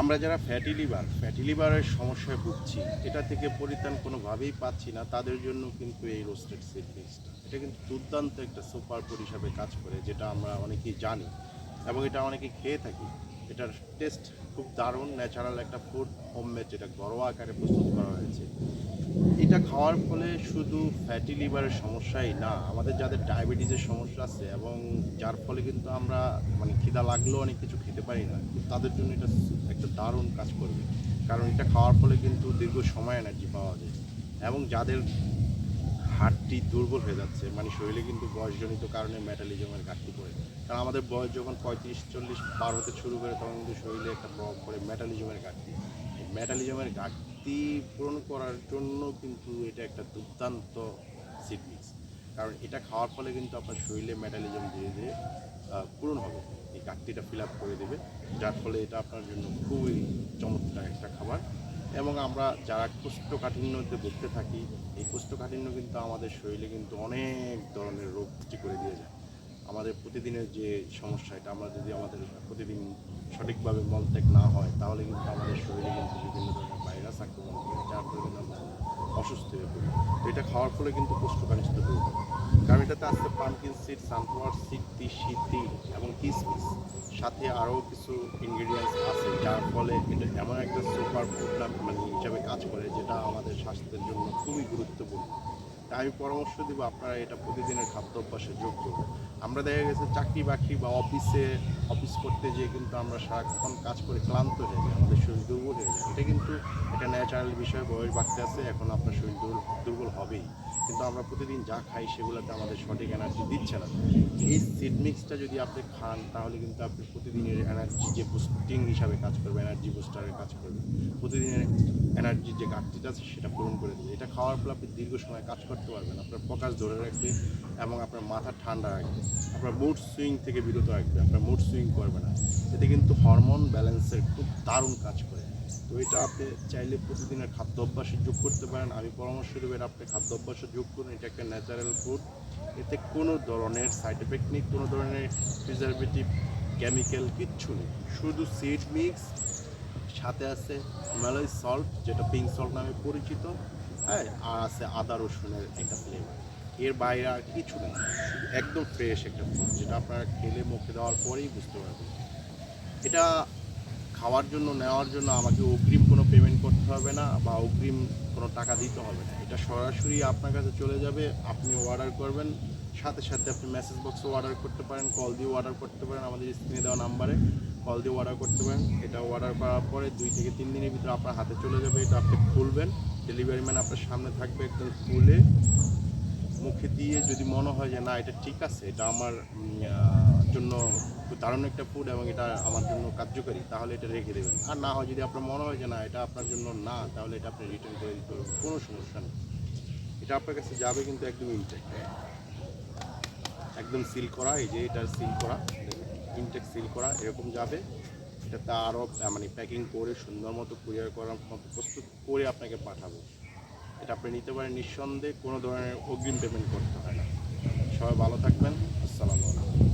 আমরা যারা ফ্যাটি লিভারের সমস্যায় ভুগছি, এটা থেকে পরিত্রাণ কোনোভাবেই পাচ্ছি না, তাদের জন্য কিন্তু এই রোস্টেড সিড মিক্সটা এটা কিন্তু দুর্দান্ত একটা সুপার ফুড হিসাবে কাজ করে, যেটা আমরা অনেকেই জানি এবং এটা অনেকেই খেয়ে থাকি। এটার টেস্ট খুব দারুণ, ন্যাচারাল একটা ফুড, হোমমেড, যেটা ঘরোয়া আকারে প্রস্তুত করা হয়েছে। এটা খাওয়ার ফলে শুধু ফ্যাটি লিভারের সমস্যাই না, আমাদের যাদের ডায়াবেটিসের সমস্যা আছে এবং যার ফলে কিন্তু আমরা মানে খিদা লাগলেও অনেক কিছু খেতে পারি না, কিন্তু তাদের জন্য এটা একটা দারুণ কাজ করবে। কারণ এটা খাওয়ার ফলে কিন্তু দীর্ঘ সময় এনার্জি পাওয়া যায়। এবং যাদের হাড়টি দুর্বল হয়ে যাচ্ছে, মানে শরীরে কিন্তু বয়সজনিত কারণে মেটালিজমের ঘাটতি পড়ে। কারণ আমাদের বয়স যখন 35-40 পার হতে শুরু করে, তখন কিন্তু শরীরে একটা প্রভাব পড়ে মেটালিজমের ঘাটতি। এই মেটালিজমের ঘাটতি পূরণ করার জন্য কিন্তু এটা একটা দুর্দান্ত সিড মিক্স। কারণ এটা খাওয়ার ফলে কিন্তু আপনার শরীরে মেটালিজম ধীরে ধীরে পূরণ হবে, এই ঘাটতিটা ফিল আপ করে দেবে, যার ফলে এটা আপনার জন্য খুবই চমৎকার একটা খাবার। এবং আমরা যারা কোষ্ঠকাঠিন্যতে ভুগতে থাকি, এই কোষ্ঠকাঠিন্য কিন্তু আমাদের শরীরে কিন্তু অনেক ধরনের রোগ সৃষ্টি করে দিয়ে যায়। আমাদের প্রতিদিনের যে সমস্যা, এটা আমরা যদি আমাদের প্রতিদিন সঠিকভাবে মলত্যাগ না হয়, তাহলে কিন্তু আমাদের শরীরে কিন্তু বিভিন্ন ধরনের ভাইরাস আক্রমণ করে, যার ফলে কিন্তু আমরা অসুস্থ হয়ে পড়ি। তো এটা খাওয়ার ফলে কিন্তু কোষ্ঠকাঠিন্য দূর হবে। কারণ এটাতে আছে পামকিন সিড, সানফ্লাওয়ার সিড, তিসি, তিল এবং কিসমিস, সাথে আরও কিছু ইনগ্রিডিয়েন্টস আছে, যার ফলে এটা এমন একটা সুপার ফুড মানে হিসাবে কাজ করে, যেটা আমাদের স্বাস্থ্যের জন্য খুবই গুরুত্বপূর্ণ। তাই আমি পরামর্শ দিব আপনারা এটা প্রতিদিনের খাদ্য অভ্যাসে যোগ করুন। আমরা দেখা গেছে চাকরি বাকরি বা অফিস করতে যেয়ে কিন্তু আমরা সারাক্ষণ কাজ করে ক্লান্ত হয়ে যাই, আমাদের শরীর দুর্বল হয়ে যায়। এটা কিন্তু একটা ন্যাচারাল বিষয়, বয়স বাড়তে আছে, এখন আপনার শরীর দুর্বল হবেই। কিন্তু আমরা প্রতিদিন যা খাই সেগুলোতে আমাদের সঠিক এনার্জি দিচ্ছে না। এই সিড মিক্সটা যদি আপনি খান, তাহলে কিন্তু আপনি প্রতিদিনের এনার্জি যে বুস্টিং হিসাবে কাজ করবে, এনার্জি বুস্টারের কাজ করবে, প্রতিদিনের এনার্জির যে ঘাটতিটা আছে সেটা পূরণ করে দেবে। এটা খাওয়ার ফলে আপনি দীর্ঘ সময় কাজ করতে পারবেন, আপনার ফোকাস ধরে রাখবে এবং আপনার মাথা ঠান্ডা রাখবে, আপনার মুড সুইং থেকে বিরত রাখবে, আপনার মুড সুইং করবে না। এতে কিন্তু হরমোন ব্যালেন্সের খুব দারুণ কাজ করে। তো এটা আপনি চাইলে প্রতিদিনের খাদ্য অভ্যাসে যোগ করতে পারেন। আমি পরামর্শ দেবো এটা আপনি খাদ্য অভ্যাসে যোগ করুন। এটা একটা ন্যাচারাল ফুড, এতে কোনো ধরনের সাইড এফেক্ট নেই, কোনো ধরনের প্রিজারভেটিভ, কেমিক্যাল কিচ্ছু নেই, শুধু সিড মিক্স, সাথে আছে হিমালয় সল্ট, যেটা পিঙ্ক সল্ট নামে পরিচিত, হ্যাঁ, আর আছে আদা রসুনের একটা ফ্লেভার। এর বাইরে আর কিছু নেই, শুধু একদম ফ্রেশ একটা ফুড, যেটা আপনারা খেলে মুখে দেওয়ার পরেই বুঝতে পারবেন। এটা খাওয়ার জন্য, নেওয়ার জন্য আমাকে অগ্রিম কোনো পেমেন্ট করতে হবে না বা অগ্রিম কোনো টাকা দিতে হবে না। এটা সরাসরি আপনার কাছে চলে যাবে, আপনি অর্ডার করবেন, সাথে সাথে আপনি মেসেজ বক্সে অর্ডার করতে পারেন, কল দিয়ে অর্ডার করতে পারেন, আমাদের স্ক্রিনে দেওয়া নাম্বারে কল দিয়ে অর্ডার করতে পারেন। এটা অর্ডার করার পরে 2 থেকে 3 দিনের ভিতরে আপনার হাতে চলে যাবে। এটা আপনি খুলবেন, ডেলিভারি ম্যান আপনার সামনে থাকবে, একদম খুলে মুখে দিয়ে যদি মনে হয় যে না এটা ঠিক আছে, এটা আমার জন্য খুব দারুণ একটা ফুড এবং এটা আমার জন্য কার্যকারী, তাহলে এটা রেখে দেবেন। আর না হয় যদি আপনার মনে হয় যে না এটা আপনার জন্য না, তাহলে এটা আপনি রিটার্ন করে দিতে পারবেন, কোনো সমস্যা নেই। এটা আপনার কাছে যাবে কিন্তু একদম ইনটেক, একদম সিল করা, এই যে এটার সিল করা, ইনটেক সিল করা এরকম যাবে। এটাতে আরও মানে প্যাকিং করে সুন্দর মতো কুরিয়ার করার মতো প্রস্তুত করে আপনাকে পাঠাবো। এটা আপনি নিতে পারেন নিঃসন্দেহে, কোনো ধরনের অগ্রিম পেমেন্ট করতে হয় না। সবাই ভালো থাকবেন, আসসালামু আলাইকুম।